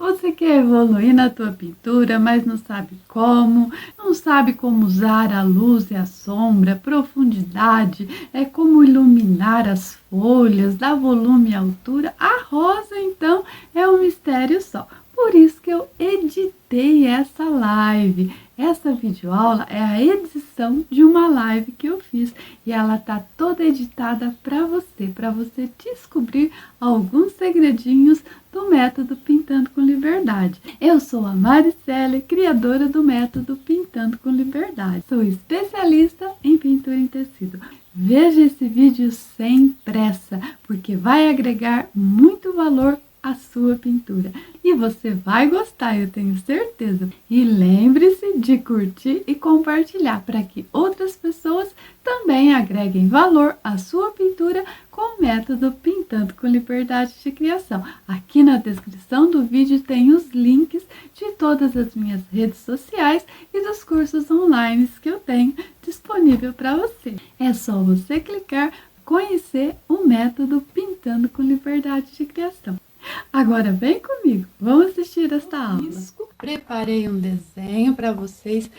Você quer evoluir na tua pintura, mas não sabe como, não sabe como usar a luz e a sombra, a profundidade, como iluminar as folhas, dar volume e altura. A rosa, então, é um mistério só. Por isso que eu editei essa live. Essa videoaula é a edição de uma live que eu fiz e ela tá toda editada para você descobrir alguns segredinhos do método Pintando com Liberdade. Eu sou a Maricele, criadora do método Pintando com Liberdade. Sou especialista em pintura em tecido. Veja esse vídeo sem pressa, porque vai agregar muito valor à sua pintura. E você vai gostar, eu tenho certeza. E lembre-se de curtir e compartilhar para que outras pessoas também agreguem valor à sua pintura com o método Pintando com Liberdade de Criação. Aqui na descrição do vídeo tem os links de todas as minhas redes sociais e dos cursos online que eu tenho disponível para você. É só você clicar, conhecer o método Pintando com Liberdade de Criação. Agora vem comigo, vamos assistir esta aula. Preparei um desenho para vocês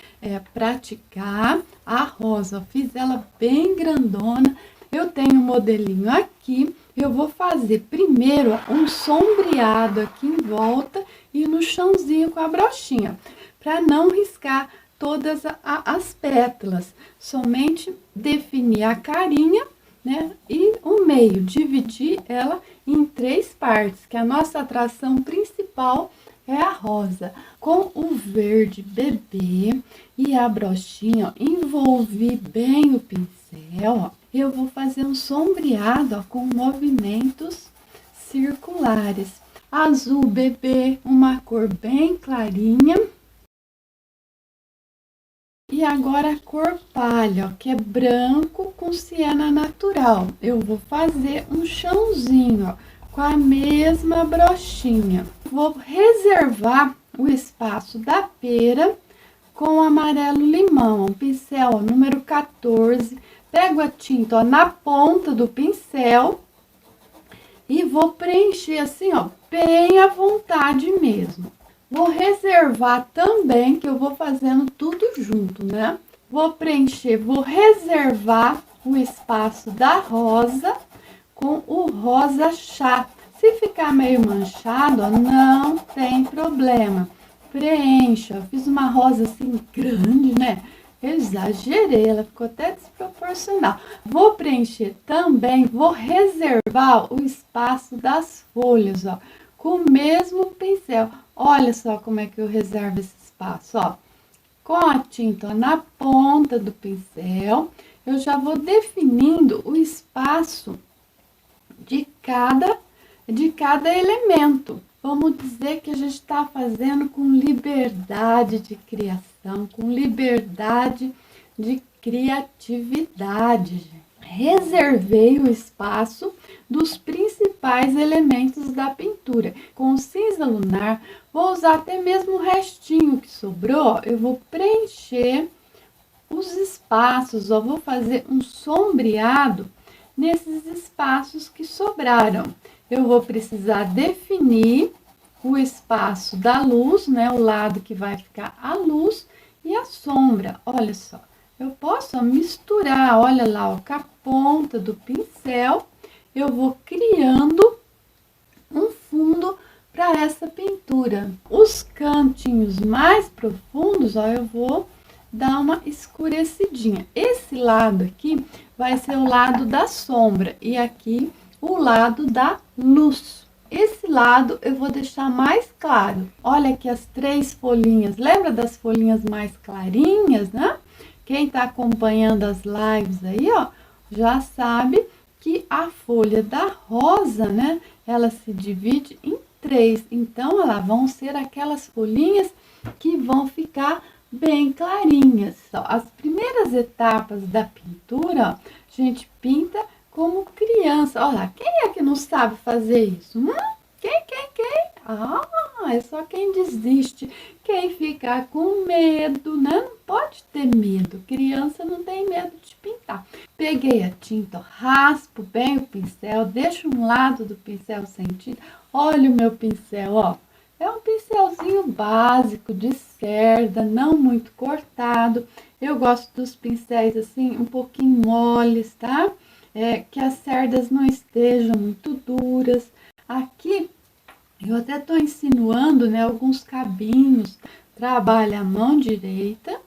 praticar a rosa. Fiz ela bem grandona. Eu tenho um modelinho aqui. Eu vou fazer primeiro um sombreado aqui em volta e no chãozinho com a brochinha, para não riscar todas as pétalas. Somente definir a carinha, né? E o meio, dividir ela em 3 partes, que a nossa atração principal é a rosa. Com o verde bebê e a brochinha, ó, envolvi bem o pincel, ó. Eu vou fazer um sombreado, ó, com movimentos circulares. Azul bebê, uma cor bem clarinha. E agora a cor palha, ó, que é branco com siena natural. Eu vou fazer um chãozinho, ó, com a mesma brochinha. Vou reservar o espaço da pera com amarelo limão, um pincel, ó, número 14. Pego a tinta, ó, na ponta do pincel e vou preencher assim, ó, bem à vontade mesmo. Vou reservar também, que eu vou fazendo tudo junto, né? Vou preencher, vou reservar o espaço da rosa com o rosa chá. Se ficar meio manchado, ó, não tem problema. Preencha. Eu fiz uma rosa assim grande, né? Eu exagerei, ela ficou até desproporcional. Vou preencher também, vou reservar o espaço das folhas, ó, com o mesmo pincel. Olha só como é que eu reservo esse espaço, ó. Com a tinta, ó, na ponta do pincel, eu já vou definindo o espaço de cada elemento. Vamos dizer que a gente está fazendo com liberdade de criação, com liberdade de criatividade, gente. Reservei o espaço dos principais elementos da pintura. Com o cinza lunar, vou usar até mesmo o restinho que sobrou, eu vou preencher os espaços, ó, vou fazer um sombreado nesses espaços que sobraram. Eu vou precisar definir o espaço da luz, né, o lado que vai ficar a luz e a sombra. Olha só, eu posso misturar, olha lá, ó, com a ponta do pincel, eu vou criando um fundo para essa pintura. Os cantinhos mais profundos, ó, eu vou dar uma escurecidinha. Esse lado aqui vai ser o lado da sombra e aqui o lado da luz. Esse lado eu vou deixar mais claro. Olha aqui as 3 folhinhas. Lembra das folhinhas mais clarinhas, né? Quem tá acompanhando as lives aí, ó, já sabe que a folha da rosa, né, ela se divide em 3. Então, olha lá, vão ser aquelas folhinhas que vão ficar bem clarinhas. As primeiras etapas da pintura, ó, a gente pinta como criança. Olha lá, quem é que não sabe fazer isso? Quem? Ah, é só quem desiste, quem fica com medo, né? Não pode ter medo, criança não tem medo de pintar. Peguei a tinta, ó, raspo bem o pincel, deixo um lado do pincel sem tinta. Olha o meu pincel, ó, É um pincelzinho básico de cerda, não muito cortado. Eu gosto dos pincéis assim, um pouquinho moles, tá? Que as cerdas não estejam muito duras. Aqui eu até estou insinuando, né, alguns cabinhos. Trabalha a mão direita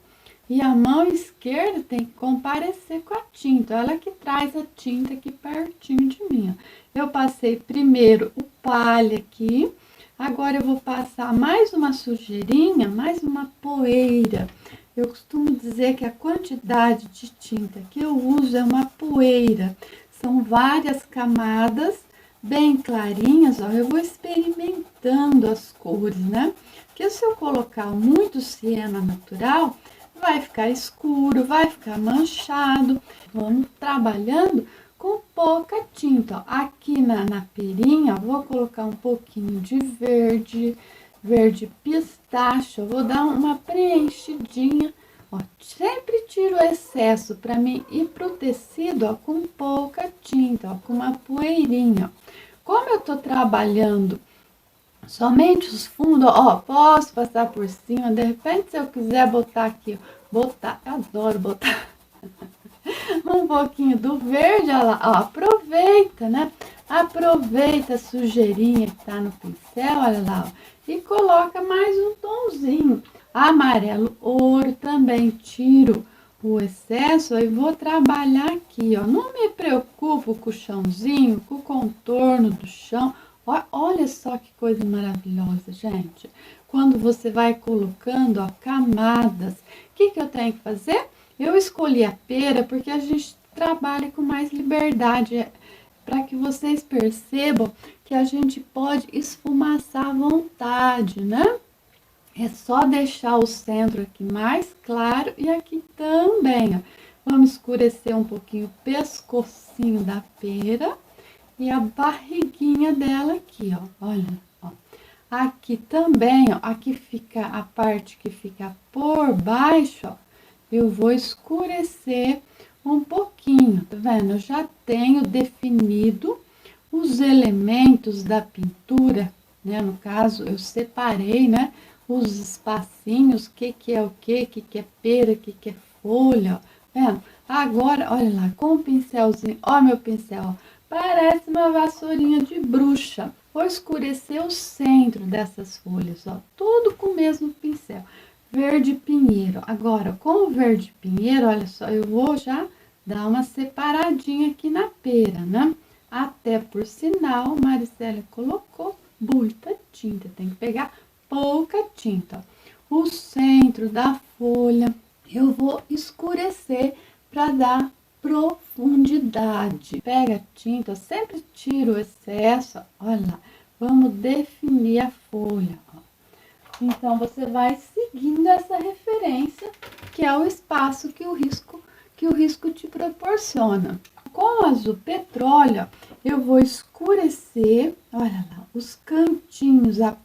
e a mão esquerda tem que comparecer com a tinta. Ela que traz a tinta aqui pertinho de mim. Eu passei primeiro o palha aqui. Agora eu vou passar mais uma sujeirinha, mais uma poeira. Eu costumo dizer que a quantidade de tinta que eu uso é uma poeira. São várias camadas bem clarinhas, ó. Eu vou experimentando as cores, né? Porque se eu colocar muito siena natural, vai ficar escuro, vai ficar manchado. Vamos trabalhando com pouca tinta, ó. Aqui na perinha, vou colocar um pouquinho de verde pistache. Eu vou dar uma preenchidinha, ó. Sempre tiro o excesso para mim ir pro tecido, ó, com pouca tinta, ó, com uma poeirinha. Como eu tô trabalhando somente os fundos, ó, posso passar por cima, de repente se eu quiser botar aqui, botar, eu adoro botar um pouquinho do verde, olha lá, ó, aproveita, né? Aproveita a sujeirinha que tá no pincel, olha lá, ó, e coloca mais um tonzinho. Amarelo ouro também tiro o excesso e vou trabalhar aqui, ó. Não me preocupo com o chãozinho, com o contorno do chão. Olha só que coisa maravilhosa, gente. Quando você vai colocando, ó, camadas. O que eu tenho que fazer? Eu escolhi a pera porque a gente trabalha com mais liberdade, para que vocês percebam que a gente pode esfumaçar à vontade, né? É só deixar o centro aqui mais claro e aqui também, ó. Vamos escurecer um pouquinho o pescocinho da pera e a barriguinha dela aqui, ó. Olha, ó. Aqui também, ó, aqui fica a parte que fica por baixo, ó. Eu vou escurecer um pouquinho, tá vendo? Eu já tenho definido os elementos da pintura, né? No caso, eu separei, né? Os espacinhos, o que é o que é pera, o que é folha, ó. Vendo? Agora, olha lá, com o pincelzinho, ó meu pincel, ó, parece uma vassourinha de bruxa. Vou escurecer o centro dessas folhas, ó, tudo com o mesmo pincel. Verde pinheiro. Agora, com o verde pinheiro, olha só, eu vou já dar uma separadinha aqui na pera, né? Até por sinal, Maricélia colocou muita tinta, tem que pegar pouca tinta. O centro da folha eu vou escurecer para dar profundidade. Pega a tinta, eu sempre tiro o excesso, olha lá. Vamos definir a folha, ó. Então, você vai seguindo essa referência, que é o espaço que o risco te proporciona. Com o azul petróleo, eu vou escurecer, olha lá, os cantinhos, a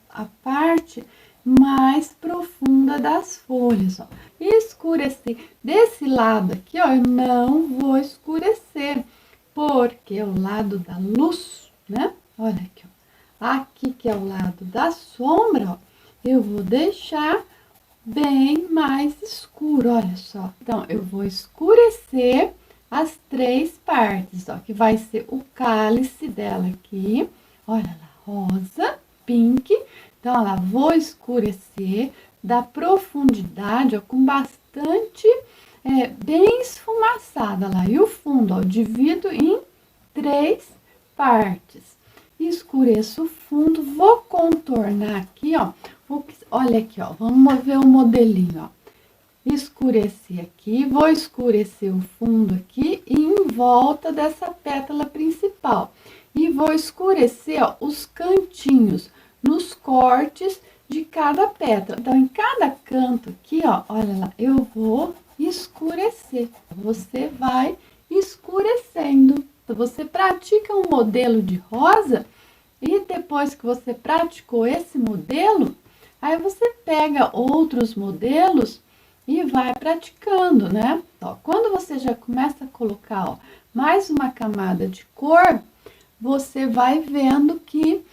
parte mais profunda das folhas, ó. E escurecer desse lado aqui, ó, eu não vou escurecer, porque é o lado da luz, né? Olha aqui, ó. Aqui que é o lado da sombra, ó, eu vou deixar bem mais escuro, olha só. Então, eu vou escurecer as três partes, ó, que vai ser o cálice dela aqui, olha lá, rosa, pink. Então, olha lá, vou escurecer, dar profundidade, ó, com bastante, bem esfumaçada lá. E o fundo, ó, divido em três partes. Escureço o fundo, vou contornar aqui, ó. Olha aqui, ó, vamos mover o modelinho, ó. Escureci aqui, vou escurecer o fundo aqui e em volta dessa pétala principal. E vou escurecer, ó, os cantinhos, nos cortes de cada pétala. Então, em cada canto aqui, ó, olha lá, eu vou escurecer. Você vai escurecendo. Então, você pratica um modelo de rosa e depois que você praticou esse modelo, aí você pega outros modelos e vai praticando, né? Ó, quando você já começa a colocar, ó, mais uma camada de cor, você vai vendo que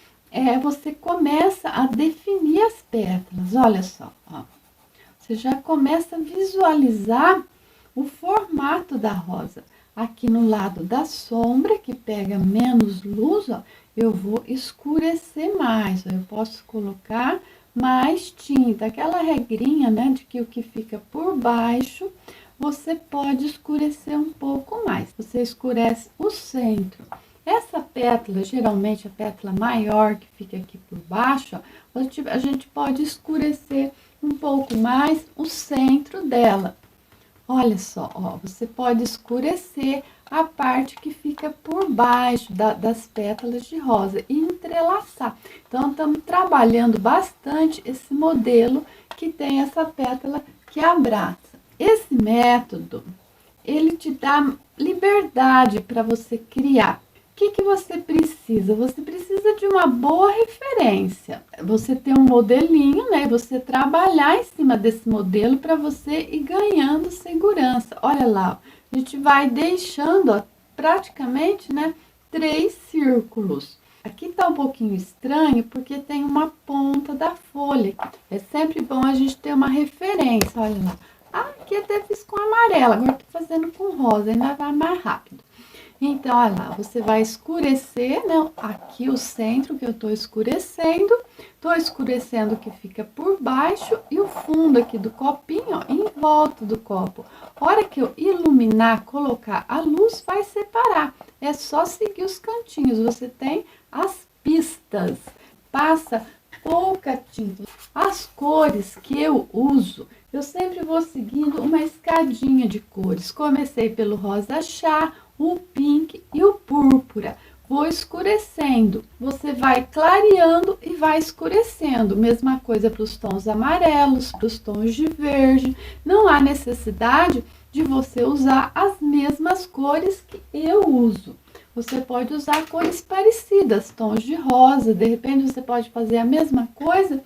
você começa a definir as pétalas. Olha só, ó. Você já começa a visualizar o formato da rosa. Aqui no lado da sombra, que pega menos luz, ó, eu vou escurecer mais. Ó, eu posso colocar mais tinta. Aquela regrinha, né, de que o que fica por baixo, você pode escurecer um pouco mais. Você escurece o centro. Essa pétala, geralmente a pétala maior que fica aqui por baixo, ó, a gente pode escurecer um pouco mais o centro dela. Olha só, ó, você pode escurecer a parte que fica por baixo das pétalas de rosa e entrelaçar. Então, estamos trabalhando bastante esse modelo que tem essa pétala que abraça. Esse método, ele te dá liberdade para você criar. O que você precisa? Você precisa de uma boa referência. Você ter um modelinho, né? Você trabalhar em cima desse modelo para você ir ganhando segurança. Olha lá, a gente vai deixando, ó, praticamente, né, 3 círculos. Aqui tá um pouquinho estranho porque tem uma ponta da folha. É sempre bom a gente ter uma referência. Olha lá. Aqui até fiz com amarelo, agora tô fazendo com rosa, ainda vai mais rápido. Então, olha lá, você vai escurecer, né, aqui o centro que eu tô escurecendo o que fica por baixo e o fundo aqui do copinho, ó, em volta do copo. A hora que eu iluminar, colocar a luz, vai separar. É só seguir os cantinhos, você tem as pistas. Passa pouca tinta. As cores que eu uso, eu sempre vou seguindo uma escadinha de cores. Comecei pelo rosa chá, o pink e o púrpura. Vou escurecendo. Você vai clareando e vai escurecendo. Mesma coisa para os tons amarelos, para os tons de verde. Não há necessidade de você usar as mesmas cores que eu uso. Você pode usar cores parecidas, tons de rosa. De repente você pode fazer a mesma coisa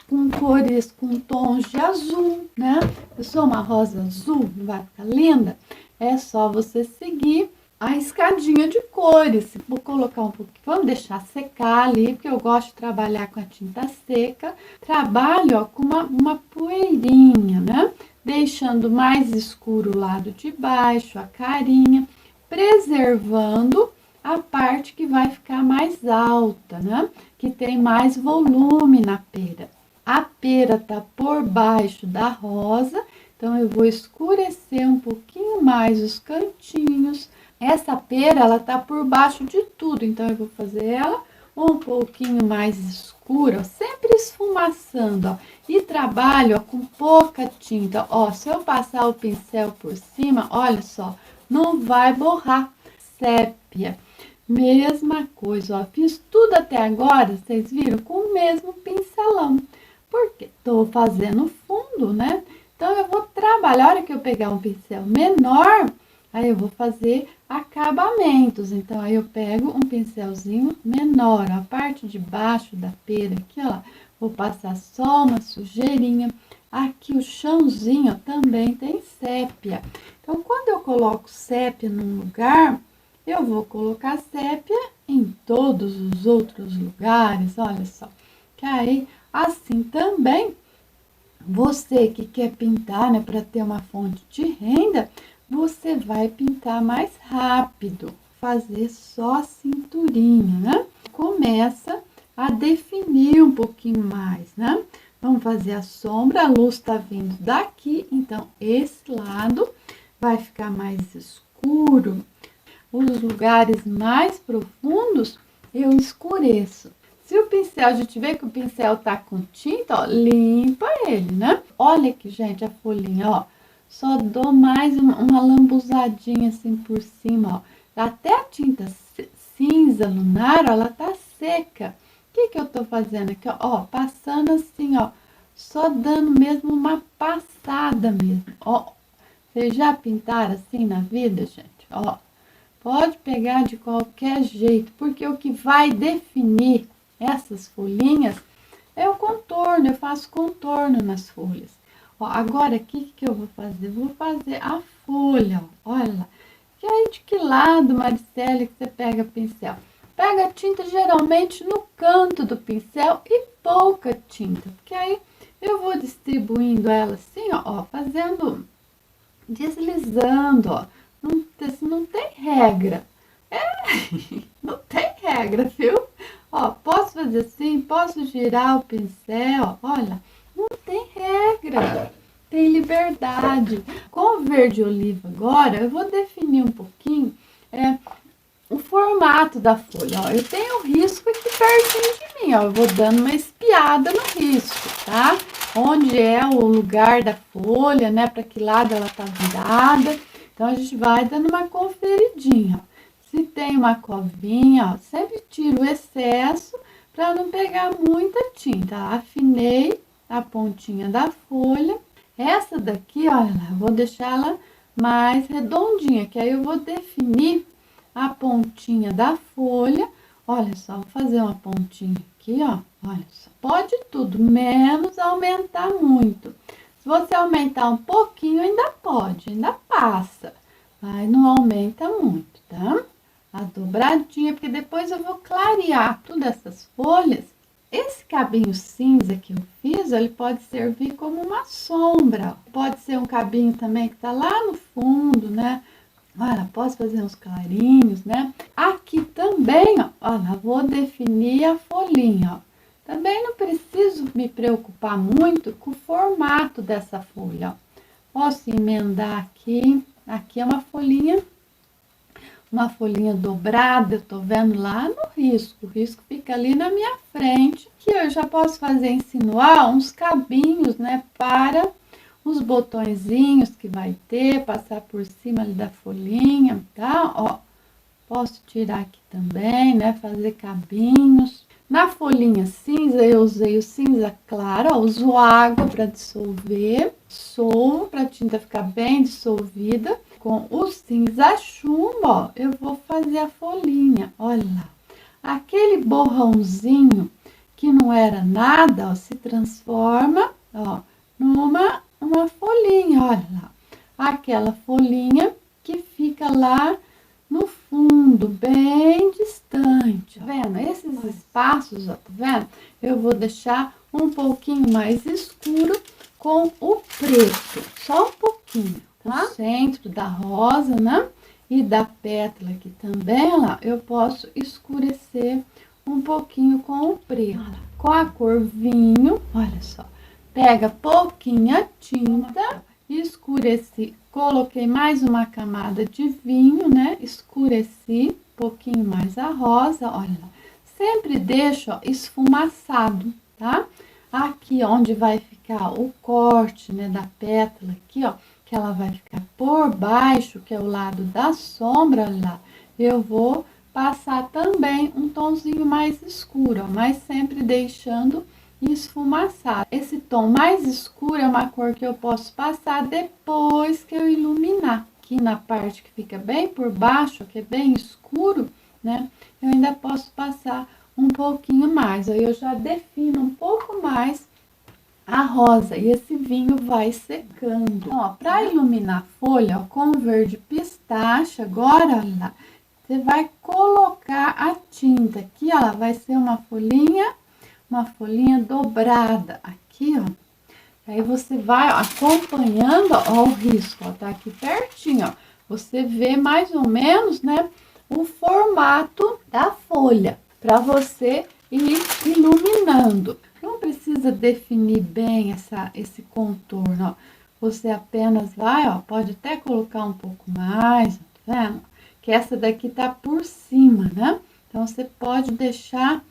com cores, com tons de azul, né? Eu sou uma rosa azul, não vai ficar linda? É só você seguir a escadinha de cores. Vou colocar um pouquinho, vamos deixar secar ali, porque eu gosto de trabalhar com a tinta seca. Trabalho, ó, com uma poeirinha, né? Deixando mais escuro o lado de baixo, a carinha, preservando a parte que vai ficar mais alta, né? Que tem mais volume na pera. A pera tá por baixo da rosa, então eu vou escurecer um pouquinho mais os cantinhos. Essa pera, ela tá por baixo de tudo, então eu vou fazer ela um pouquinho mais escura, sempre esfumaçando, ó. E trabalho, ó, com pouca tinta, ó. Se eu passar o pincel por cima, olha só, não vai borrar. Sépia, mesma coisa, ó. Fiz tudo até agora, vocês viram, com o mesmo pincelão, porque tô fazendo fundo, né? Então, eu vou trabalhar, a hora que eu pegar um pincel menor, aí eu vou fazer acabamentos. Então, aí eu pego um pincelzinho menor, ó, a parte de baixo da pera aqui, ó, vou passar só uma sujeirinha. Aqui o chãozinho, ó, também tem sépia. Então, quando eu coloco sépia num lugar, eu vou colocar sépia em todos os outros lugares, olha só. Que aí, assim também, você que quer pintar, né, para ter uma fonte de renda, você vai pintar mais rápido, fazer só a cinturinha, né? Começa a definir um pouquinho mais, né? Vamos fazer a sombra, a luz tá vindo daqui, então esse lado vai ficar mais escuro. Os lugares mais profundos eu escureço. Se o pincel, a gente vê que o pincel tá com tinta, ó, limpa ele, né? Olha aqui, gente, a folhinha, ó. Só dou mais uma lambuzadinha assim por cima, ó. Até a tinta cinza lunar, ó, ela tá seca. O que eu tô fazendo aqui, ó? Passando assim, ó. Só dando mesmo uma passada mesmo, ó. Vocês já pintaram assim na vida, gente? Ó. Pode pegar de qualquer jeito, porque o que vai definir essas folhinhas é o contorno, eu faço contorno nas folhas. Ó, agora aqui, o que eu vou fazer? Vou fazer a folha, ó, olha lá. E aí, de que lado, Maricele, que você pega pincel? Pega a tinta geralmente no canto do pincel e pouca tinta, porque aí eu vou distribuindo ela assim, ó, fazendo, deslizando, ó. Não tem regra. Não tem regra, viu? Ó, posso fazer assim, posso girar o pincel, olha, não tem regra, tem liberdade. Com o verde oliva agora, eu vou definir um pouquinho o formato da folha, ó. Eu tenho o risco aqui pertinho de mim, ó, eu vou dando uma espiada no risco, tá? Onde é o lugar da folha, né, para que lado ela tá virada. Então, a gente vai dando uma conferidinha, ó. Se tem uma covinha, ó, sempre tiro o excesso para não pegar muita tinta. Afinei a pontinha da folha. Essa daqui, olha lá, eu vou deixar ela mais redondinha, que aí eu vou definir a pontinha da folha. Olha só, vou fazer uma pontinha aqui, ó. Olha só, pode tudo, menos aumentar muito. Se você aumentar um pouquinho, ainda pode, ainda passa, mas não aumenta muito, tá? A dobradinha, porque depois eu vou clarear todas essas folhas. Esse cabinho cinza que eu fiz, ele pode servir como uma sombra. Pode ser um cabinho também que tá lá no fundo, né? Olha, posso fazer uns clarinhos, né? Aqui também, ó, olha, vou definir a folhinha, ó. Também não preciso me preocupar muito com o formato dessa folha, ó. Posso emendar aqui. Aqui é uma folhinha dobrada, eu tô vendo lá no risco. O risco fica ali na minha frente, que eu já posso fazer insinuar uns cabinhos, né, para os botõezinhos que vai ter, passar por cima ali da folhinha, tá? Ó, posso tirar aqui também, né, fazer cabinhos. Na folhinha cinza, eu usei o cinza claro, ó, uso água para dissolver, solvo para a tinta ficar bem dissolvida. Com o cinza chumbo, ó, eu vou fazer a folhinha, olha lá. Aquele borrãozinho que não era nada, ó, se transforma, ó, numa uma folhinha, olha lá. Aquela folhinha que fica lá no fundo, bem distante, tá vendo? Esses espaços, ó, tá vendo? Eu vou deixar um pouquinho mais escuro com o preto, só um pouquinho, tá? No centro da rosa, né? E da pétala aqui também, ó, eu posso escurecer um pouquinho com o preto. Com a cor vinho, olha só, pega pouquinha tinta, escureci, coloquei mais uma camada de vinho, né? Escureci um pouquinho mais a rosa, olha lá. Sempre deixo, ó, esfumaçado, tá? Aqui onde vai ficar o corte, né, da pétala aqui, ó, que ela vai ficar por baixo, que é o lado da sombra, olha lá. Eu vou passar também um tonzinho mais escuro, ó, mas sempre deixando esfumaçado. Esse tom mais escuro é uma cor que eu posso passar depois que eu iluminar. Aqui na parte que fica bem por baixo, que é bem escuro, né? Eu ainda posso passar um pouquinho mais. Aí eu já defino um pouco mais a rosa e esse vinho vai secando. Ó, para iluminar a folha, ó, com o verde pistache, agora, olha lá, você vai colocar a tinta aqui, ela vai ser uma folhinha dobrada aqui, ó. Aí você vai acompanhando, ó, o risco, ó, tá aqui pertinho, ó. Você vê mais ou menos, né, o formato da folha, para você ir iluminando. Não precisa definir bem esse contorno, ó. Você apenas vai, ó, pode até colocar um pouco mais, tá vendo? Que essa daqui tá por cima, né? Então, você pode deixar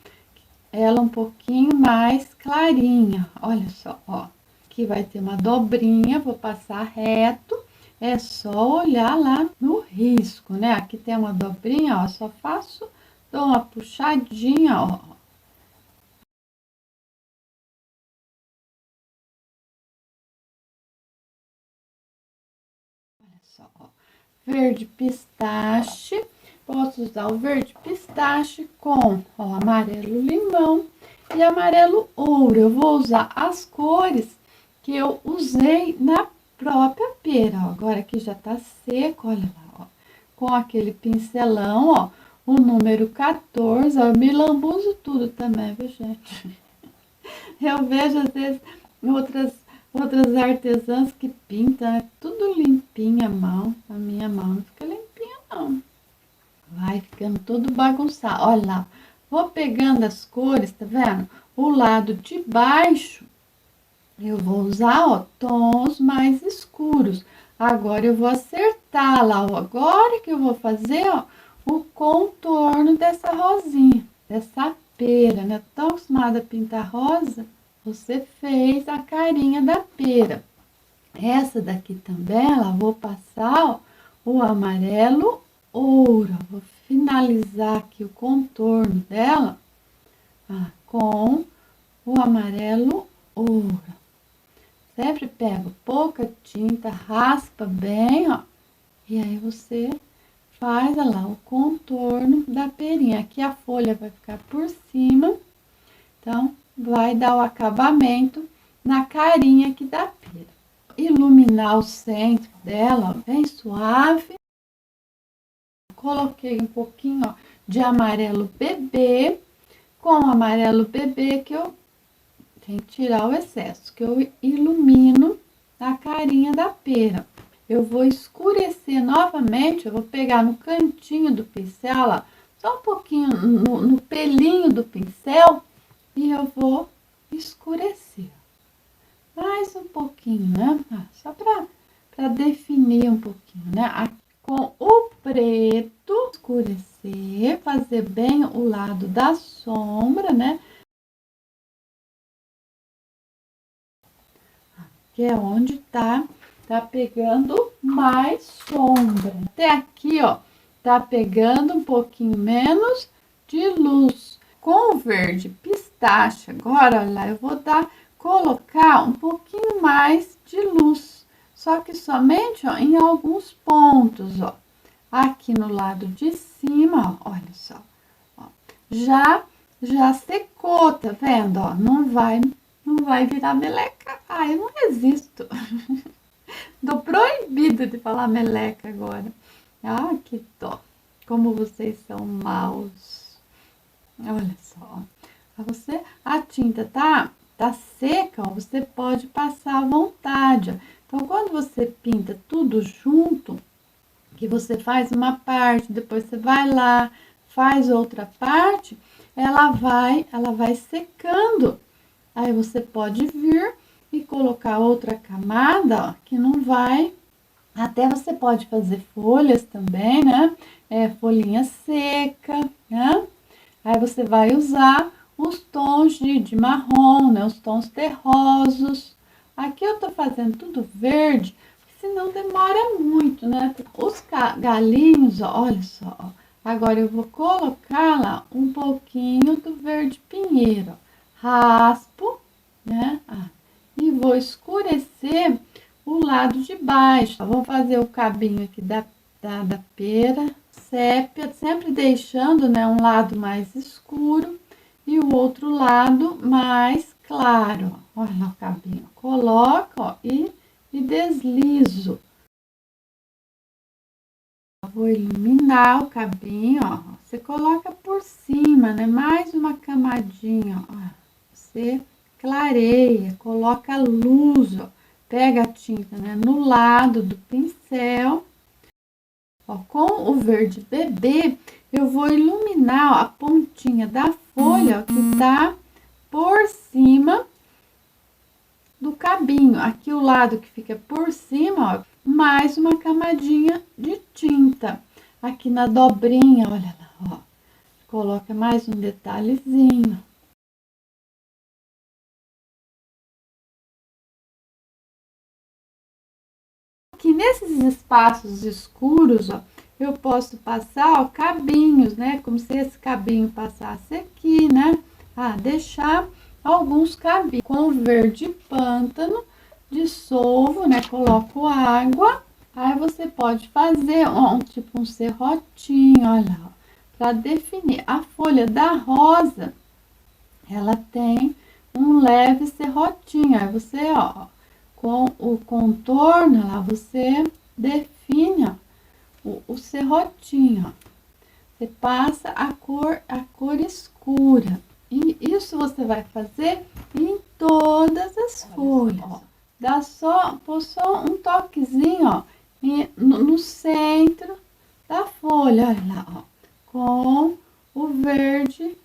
ela um pouquinho mais clarinha, olha só, ó. Aqui vai ter uma dobrinha, vou passar reto, é só olhar lá no risco, né? Aqui tem uma dobrinha, ó, só faço, dou uma puxadinha, ó. Olha só, ó. Verde pistache, posso usar o verde pistache com, ó, amarelo limão e amarelo ouro. Eu vou usar as cores que eu usei na própria pera, ó. Agora aqui já tá seco, olha lá, ó. Com aquele pincelão, ó, o número 14, ó, eu me lambuzo tudo também, viu, gente? Eu vejo, às vezes, outras artesãs que pintam, é tudo limpinha a mão. A minha mão não fica limpinha, não. Vai ficando tudo bagunçado. Olha lá, vou pegando as cores, tá vendo? O lado de baixo, eu vou usar, ó, tons mais escuros. Agora eu vou acertar lá, ó. Agora que eu vou fazer, ó, o contorno dessa rosinha, dessa pera, né? Tô acostumada a pintar rosa, você fez a carinha da pera. Essa daqui também, ela vou passar, ó, o amarelo ouro. Vou finalizar aqui o contorno dela, com o amarelo ouro. Sempre pega pouca tinta, raspa bem, ó. E aí você faz, olha lá, o contorno da perinha. Aqui a folha vai ficar por cima, então vai dar o acabamento na carinha aqui da pera. Iluminar o centro dela, ó, bem suave. Coloquei um pouquinho, ó, de amarelo bebê. Com o amarelo bebê que eu tenho que tirar o excesso, que eu ilumino a carinha da pera. Eu vou escurecer novamente, eu vou pegar no cantinho do pincel, ó, só um pouquinho no pelinho do pincel, e eu vou escurecer. Mais um pouquinho, né? Só para definir um pouquinho, né? Com o preto, escurecer, fazer bem o lado da sombra, né? Que é onde tá pegando mais sombra. Até aqui, ó, tá pegando um pouquinho menos de luz. Com o verde pistache, agora, olha lá, eu vou colocar um pouquinho mais de luz. Só que somente, ó, em alguns pontos, ó. Aqui no lado de cima, ó, olha só, ó, já secou, tá vendo, ó? Não vai virar meleca. Ai, eu não resisto. Tô proibida de falar meleca agora. Ah, que dó. Como vocês são maus. Olha só. A tinta tá seca, ó, você pode passar à vontade. Então, quando você pinta tudo junto, que você faz uma parte, depois você vai lá, faz outra parte, ela vai secando. Aí você pode vir e colocar outra camada, ó, que não vai. Até você pode fazer folhas também, né? Folhinha seca, né? Aí você vai usar os tons de marrom, né? Os tons terrosos. Aqui eu tô fazendo tudo verde, senão demora muito, né? Os galinhos, ó, olha só, ó. Agora eu vou colocar lá um pouquinho do verde pinheiro, ó. Raspo, né? E vou escurecer o lado de baixo. Vou fazer o cabinho aqui da pera, sépia, sempre deixando, né, um lado mais escuro e o outro lado mais claro. Olha o cabinho, coloco, ó, e deslizo. Vou iluminar o cabinho, ó. Você coloca por cima, né, mais uma camadinha, ó. Você clareia, coloca luz, ó. Pega a tinta, né, no lado do pincel. Ó, com o verde bebê, eu vou iluminar, ó, a pontinha da folha, ó, que tá por cima do cabinho. Aqui o lado que fica por cima, ó, mais uma camadinha de tinta. Aqui na dobrinha, olha lá, ó, coloca mais um detalhezinho. Aqui nesses espaços escuros, ó, eu posso passar, ó, cabinhos, né? Como se esse cabinho passasse aqui, né? Deixar alguns cabinhos com verde pântano, dissolvo, né? Coloco água. Aí você pode fazer tipo um serrotinho, olha lá, para definir. A folha da rosa, ela tem um leve serrotinho. Aí você, ó, com o contorno, lá você define, ó, o serrotinho, ó. você passa a cor escura. E isso você vai fazer em todas as folhas. Ó. Pôr só um toquezinho, ó, no centro da folha, olha lá, ó, com o verde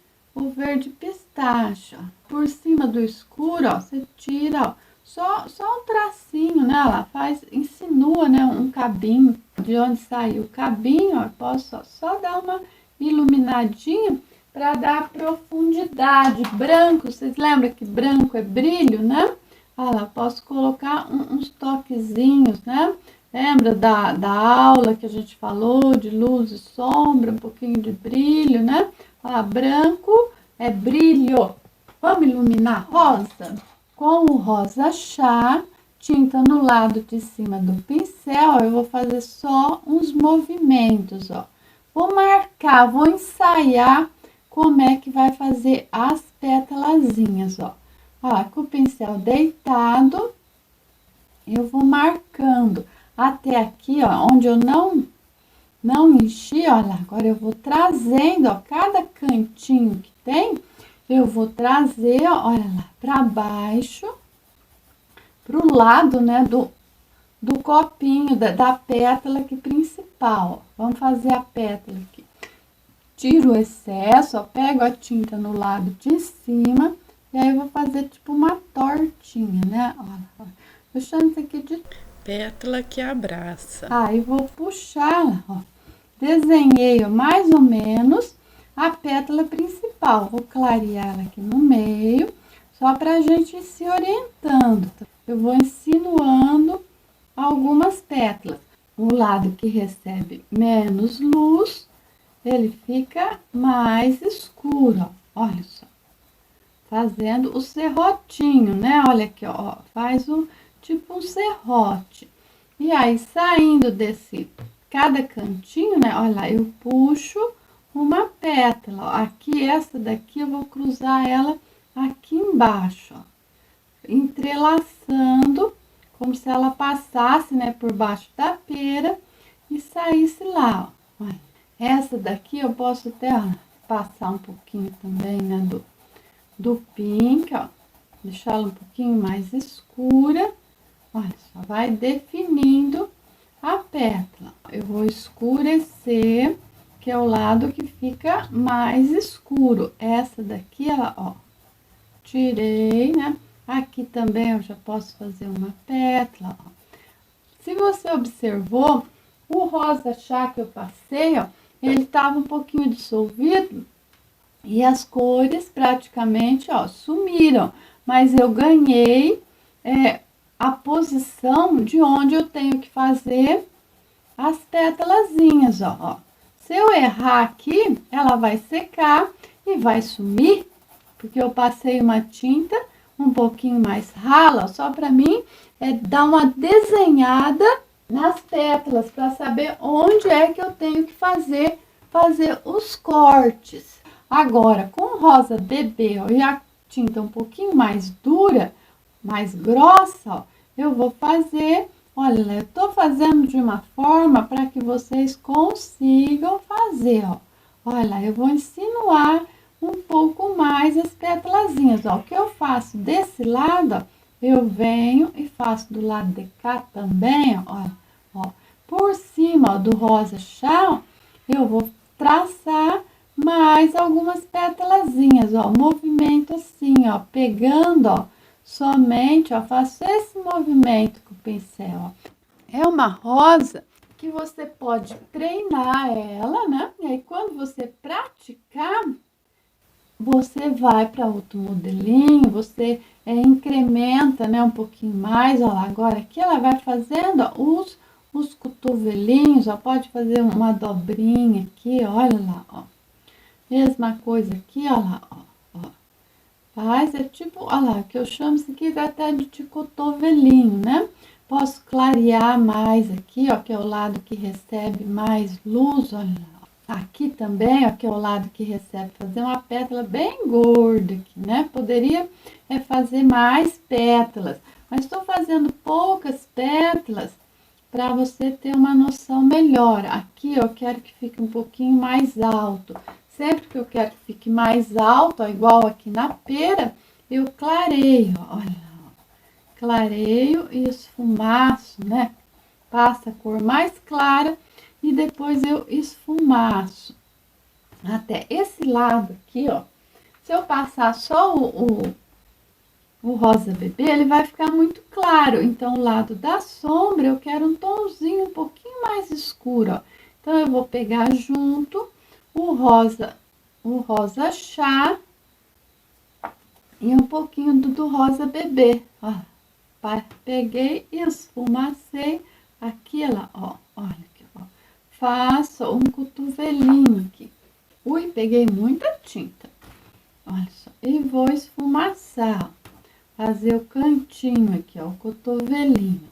pistache, ó. Por cima do escuro, ó, você tira, ó, só um tracinho, né? Ela insinua, né, um cabinho. De onde saiu o cabinho, ó, posso só dar uma iluminadinha para dar profundidade. Branco, vocês lembram que branco é brilho, né? Olha lá, posso colocar uns toquezinhos, né? Lembra da aula que a gente falou de luz e sombra, um pouquinho de brilho, né? Olha lá, branco é brilho. Vamos iluminar rosa? Com o rosa chá, tinta no lado de cima do pincel, eu vou fazer só uns movimentos, ó. Vou marcar, vou ensaiar como é que vai fazer as pétalazinhas, ó. Ó, com o pincel deitado, eu vou marcando até aqui, ó, onde eu não enchi, olha, agora eu vou trazendo, ó, cada cantinho que tem, eu vou trazer, ó, olha lá, para baixo, pro lado, né, do copinho, da pétala aqui principal, ó. Vamos fazer a pétala aqui. Tiro o excesso, ó, pego a tinta no lado de cima, e aí eu vou fazer tipo uma tortinha, né, ó. Tô chamando isso aqui de pétala que abraça. Aí vou puxar, ó. Desenhei, ó, mais ou menos a pétala principal. Vou clarear ela aqui no meio, só pra gente ir se orientando. Eu vou insinuando algumas pétalas. O lado que recebe menos luz, ele fica mais escuro, ó. Olha só. Fazendo o serrotinho, né? Olha aqui, ó. Faz tipo um serrote. E aí, saindo desse, cada cantinho, né? Olha lá, eu puxo uma pétala. Ó. Aqui, essa daqui, eu vou cruzar ela aqui embaixo, ó. Entrelaçando, como se ela passasse, né, por baixo da pera e saísse lá, ó. Olha. Essa daqui eu posso até, ó, passar um pouquinho também, né, do pink, ó. Deixar ela um pouquinho mais escura. Olha só, vai definindo a pétala. Eu vou escurecer, que é o lado que fica mais escuro. Essa daqui, ela, ó, tirei, né? Aqui também eu já posso fazer uma pétala, ó. Se você observou, o rosa chá que eu passei, ó, ele tava um pouquinho dissolvido e as cores praticamente, ó, sumiram. Mas eu ganhei a posição de onde eu tenho que fazer as pétalazinhas, ó. Se eu errar aqui, ela vai secar e vai sumir, porque eu passei uma tinta um pouquinho mais rala, só para mim dar uma desenhada nas pétalas, para saber onde é que eu tenho que fazer os cortes. Agora, com rosa bebê, ó, e a tinta um pouquinho mais dura, mais grossa, ó, eu vou fazer, olha, eu tô fazendo de uma forma para que vocês consigam fazer, ó. Olha, eu vou insinuar um pouco mais as pétalazinhas, ó. O que eu faço desse lado, ó, eu venho e faço do lado de cá também, ó. Por cima, ó, do rosa chá, eu vou traçar mais algumas pétalazinhas, ó. Movimento assim, ó, pegando, ó, somente, ó, faço esse movimento com o pincel, ó. É uma rosa que você pode treinar ela, né? E aí, quando você praticar, você vai para outro modelinho, você incrementa, né, um pouquinho mais, ó lá. Agora aqui ela vai fazendo, ó, os cotovelinhos, ó, pode fazer uma dobrinha aqui, olha lá, ó. Mesma coisa aqui, ó lá, ó. Faz, é tipo, olha lá, que eu chamo isso aqui até de cotovelinho, né? Posso clarear mais aqui, ó, que é o lado que recebe mais luz, olha lá. Aqui também, ó, que é o lado que recebe, fazer uma pétala bem gorda aqui, né? Poderia fazer mais pétalas, mas estou fazendo poucas pétalas para você ter uma noção melhor. Aqui eu quero que fique um pouquinho mais alto. Sempre que eu quero que fique mais alto, ó, igual aqui na pera, eu clareio, ó, olha, ó, clareio e esfumaço, né? Passa a cor mais clara e depois eu esfumaço. Até esse lado aqui, ó, se eu passar só o rosa bebê, ele vai ficar muito claro. Então, o lado da sombra, eu quero um tomzinho um pouquinho mais escuro, ó. Então, eu vou pegar junto o rosa chá e um pouquinho do rosa bebê, ó. Peguei e esfumacei aqui, ó, olha aqui, ó. Faço um cotovelinho aqui. Ui, peguei muita tinta. Olha só, e vou esfumaçar, ó. Fazer o cantinho aqui, ó, o cotovelinho.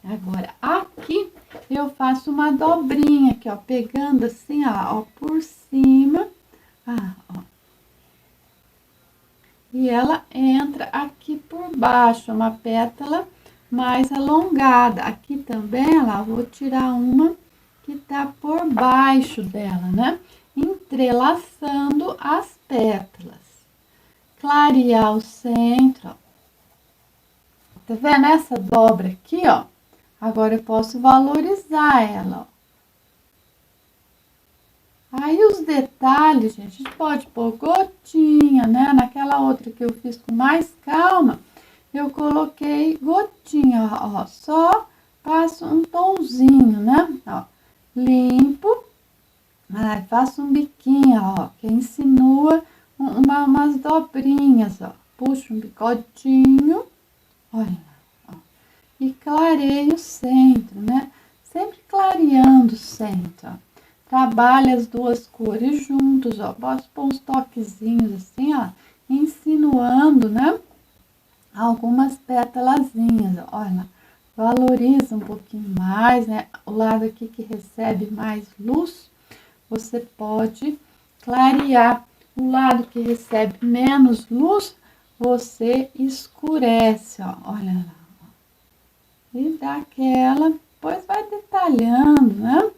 Agora, aqui eu faço uma dobrinha aqui, ó, pegando assim, ó, por cima, ó. E ela entra aqui por baixo, uma pétala mais alongada. Aqui também, ó, vou tirar uma que tá por baixo dela, né? Entrelaçando as pétalas. Clarear o centro, ó. Tá vendo essa dobra aqui, ó? Agora eu posso valorizar ela, ó. Aí os detalhes, gente, a gente pode pôr gotinha, né? Naquela outra que eu fiz com mais calma, eu coloquei gotinha, ó. Só passo um tomzinho, né? Ó, limpo, aí faço um biquinho, ó, que insinua umas dobrinhas, ó. Puxo um bigodinho, olha, ó, e clareio o centro, né? Sempre clareando o centro, ó. Trabalha as duas cores juntos, ó. Posso pôr uns toquezinhos assim, ó, insinuando, né? Algumas pétalazinhas, ó. Olha, valoriza um pouquinho mais, né? O lado aqui que recebe mais luz, você pode clarear. O lado que recebe menos luz, você escurece, ó. Olha lá, ó. E dá aquela, depois vai detalhando, né?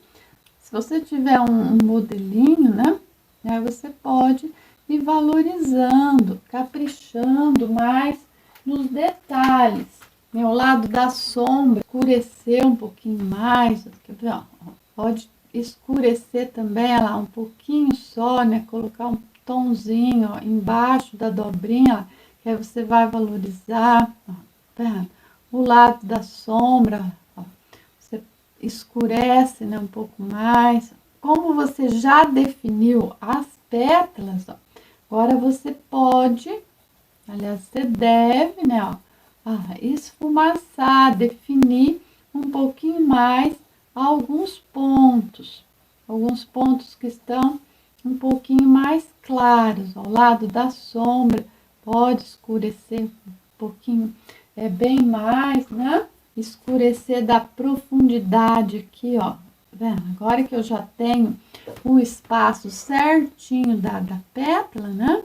Se você tiver um modelinho, né? Aí você pode ir valorizando, caprichando mais nos detalhes. O lado da sombra, escurecer um pouquinho mais. Pode escurecer também, lá, um pouquinho só, né? Colocar um tomzinho, ó, embaixo da dobrinha, ó, que aí você vai valorizar, ó, tá? O lado da sombra, ó, você escurece, né, um pouco mais. Como você já definiu as pétalas, ó, agora você pode, aliás, você deve, né, ó, esfumaçar, definir um pouquinho mais alguns pontos que estão um pouquinho mais claros. Ao lado da sombra, pode escurecer um pouquinho, bem mais, né? Escurecer da profundidade aqui, ó. Vendo? Agora que eu já tenho o espaço certinho da pétala, né?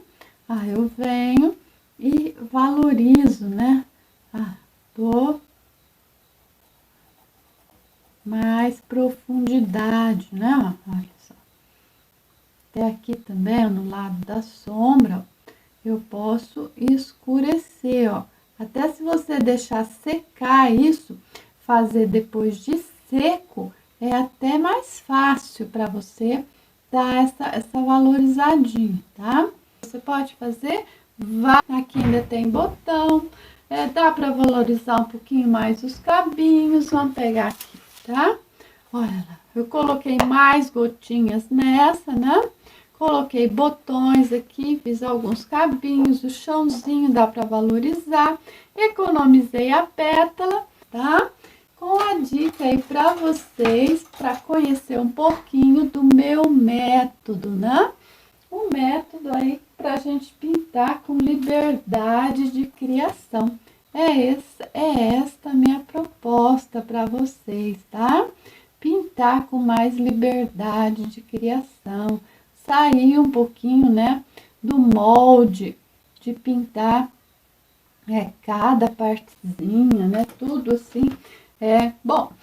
Eu venho e valorizo, né? Dou mais profundidade, né? Olha só. Até aqui também, no lado da sombra, eu posso escurecer, ó. Até se você deixar secar isso, fazer depois de seco, é até mais fácil para você dar essa valorizadinha, tá? Você pode fazer, aqui ainda tem botão, dá para valorizar um pouquinho mais os cabinhos, vamos pegar aqui, tá? Olha lá, eu coloquei mais gotinhas nessa, né? Coloquei botões aqui, fiz alguns cabinhos, o chãozinho dá para valorizar, economizei a pétala, tá? Com a dica aí para vocês, para conhecer um pouquinho do meu método, né? Um método aí para a gente pintar com liberdade de criação. É esta a minha proposta para vocês, tá? Pintar com mais liberdade de criação. Sair um pouquinho, né, do molde de pintar cada partezinha, né, tudo assim, Bom,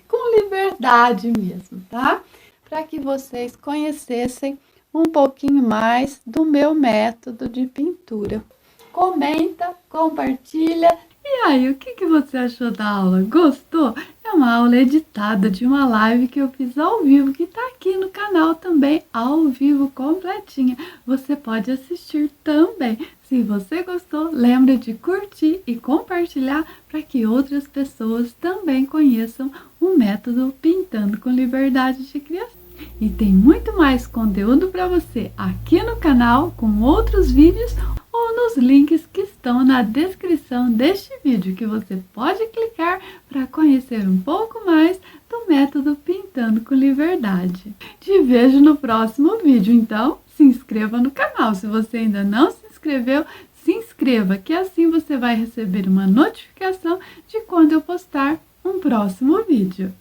com liberdade mesmo, tá? Para que vocês conhecessem um pouquinho mais do meu método de pintura. Comenta, compartilha. E aí, o que você achou da aula? Gostou? É uma aula editada de uma live que eu fiz ao vivo, que está aqui no canal também, ao vivo, completinha. Você pode assistir também. Se você gostou, lembra de curtir e compartilhar para que outras pessoas também conheçam o método Pintando com Liberdade de Criação. E tem muito mais conteúdo para você aqui no canal, com outros vídeos ou nos links que estão na descrição deste vídeo, que você pode clicar para conhecer um pouco mais do método Pintando com Liberdade. Te vejo no próximo vídeo, então se inscreva no canal. Se você ainda não se inscreveu, se inscreva, que assim você vai receber uma notificação de quando eu postar um próximo vídeo.